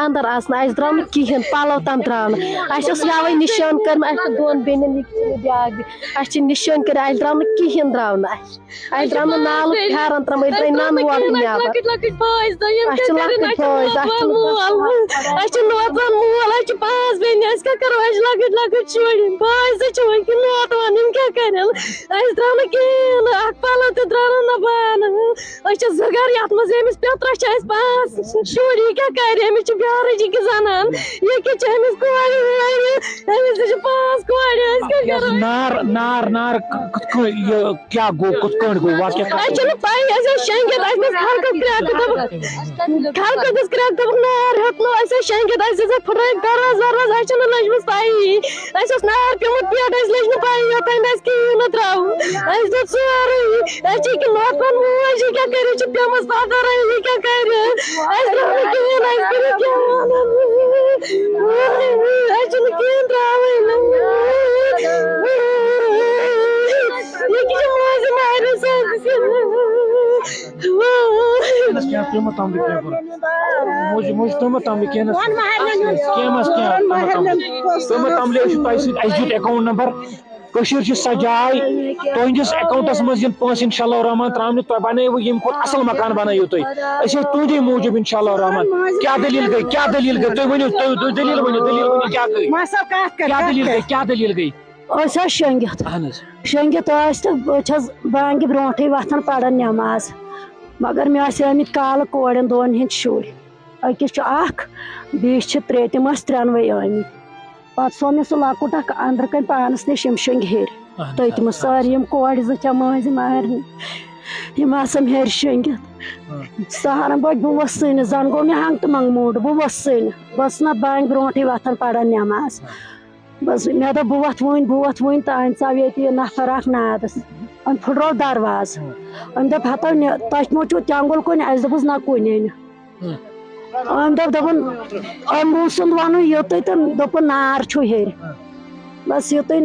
اندر آسان اس درٛاو نہٕ کِہیٖنۍ پَلو تام درٛاو نہٕ اَسہِ اوس یَوَے نِشان کٔرمٕژ اَسہِ چھِ دۄن بیٚنٮ۪ن یہِ بیٛاکھ اَسہِ چھِ نِشان کٔرِتھ اَسہِ درٛاو نہٕ کِہیٖنۍ درٛاو نہٕ اَسہِ درٛاو نہٕ نالُک پھٮ۪رَن ترٛٲومٕتۍ درٛاے نَنہٕ وورٕ نٮ۪بر اَسہِ چھِ لۄکٕٹۍ بٲژ اَسہِ چھِ نوتوان مول اَسہِ چھِ 5 بیٚنہِ أسۍ کیٛاہ کَرو اَسہِ چھِ لۄکٕٹۍ شُرۍ بٲے زٕ چھِ وٕنکٮ۪ن نوتوان یِم کیٛاہ کَرن اَسہِ درٛاو نہٕ کِہیٖنۍ نہٕ اکھ پَلو تہِ درٛاو نہٕ بانہٕ أسۍ چھِ 2 گَرٕ یَتھ منٛز أمِس پیٚترَس چھِ اَسہِ 5 شُرۍ یہِ کیٛاہ کَرِ أمِس چھِ بیٛارٕچ یہِ زَنان ییٚکیٛاہ چھِ أمِس کورِ أمِس تہِ چھِ 5 کورِ أسۍ کیٛاہ کَرو نار کیا گو کِتھ کٲٹھۍ گوٚو واقعہ اَسہِ چھُنہٕ پَیی اَسہِ ٲسۍ شیٚنٛگِتھ اَسہِ ٲس خلقَس کرٛٮ۪کہٕ دِژ کرٛٮ۪کہٕ دوٚپُکھ نار ہیوٚتنو اَسہِ ٲسۍ شیٚنٛگِتھ اَسہِ دِژٕکھ پھٕٹرٲوِکھ دروازٕ اَسہِ چھُنہٕ لٔجمٕژ پَیی اَسہِ اوس نار پیوٚمُت پٮ۪ٹھ اَسہِ لٔج نہٕ پَیی یوٚتانۍ اَسہِ کِہیٖنۍ نہٕ ترٛاوُن اَسہِ دیُت سورُے اَسہِ چھِ ییٚکیٛاہ نوتوان موج یہِ کیٛاہ کَرِ یہِ چھِ پیٚمٕژ پَتھر یہِ کیٛاہ کَرِ اَسہِ درٛاو نہٕ کِہیٖنۍ اَسہِ کٔرِو کیٛاہ اَسہِ چھُنہٕ کِہیٖنۍ ترٛاوٕنۍ ییٚکیٛاہ چھِ موزِ مارِ اکاؤنٹ نمبر سجاے تہندس اکاؤنٹس مز پونسہٕ انشاءاللہ الرحمان ترٛاونہِ تۄہہِ بنٲیوٕ ییٚمہِ کھۄتہٕ اصل مکان بنٲیِو تُہۍ أسۍ ٲسۍ تُہندی موٗجوٗب انشاءاللہ الرحمان کیٛاہ دلیٖل گٔے تُہۍ ؤنِو دلیٖل ؤنِو کیٛاہ دلیٖل گٔے أسۍ ٲسۍ شیٚنٛگِتھ ٲسۍ تہٕ بہٕ چھَس بانٛگہِ برونٛٹھٕے وۄتھان پران نٮ۪ماز مگر مےٚ ٲسۍ آمٕتۍ کالہٕ کورٮ۪ن 2 ہٕنٛدۍ شُرۍ أکِس چھُ 1 بیٚیِس چھِ 3 تِم ٲسۍ 3وَے آمٕتۍ پتہٕ سو مےٚ سُہ لۄکُٹ اکھ أنٛدرٕ کَنۍ پانس نِش یِم شۄنٛگۍ ہیٚرِ تٔتۍ منٛز سٲری یِم کورِ 2 چھےٚ مٲنٛزِ مارنہِ یِم آسان ہیٚرِ شۄنٛگِتھ سہارن بٔٹۍ بہٕ ؤژھٕے نہٕ زن گوٚو مےٚ ہنٛگ تہٕ منٛگ موٗڈ بہٕ ؤژھٕے نہٕ بہٕ ٲسٕس نتہٕ بانٛگہِ برونٛٹھٕے وۄتھان پران نٮ۪ماز مےٚ دوٚپ بہٕ وۄتھٕ وٕنۍ تہٕ أمۍ ژاو ییٚتہِ یہِ نفر اکھ نادس أمۍ پھٕٹرو دروازٕ أمۍ دوٚپ ہتو تۄہہِ مہ چھُو تٮ۪نٛگُل کُنہِ اَسہِ دوٚپُس نہ کُنے نہٕ أمۍ دوٚپُن أمۍ سُنٛد وَنُن یُتُے تہٕ دوٚپُن نار چھُ ہیٚرِ بس یُتُے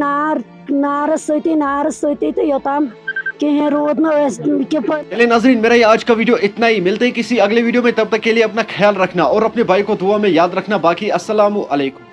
نارس سۭتی تہٕ یوٚتام کہیں رود نہ چلے ناظرین میرا یہ آج کا ویڈیو اتنا ہی ملتے ہیں کسی اگلے ویڈیو میں تب تک کے لیے اپنا خیال رکھنا اور اپنے بھائی کو دعا میں یاد رکھنا باقی السلام علیکم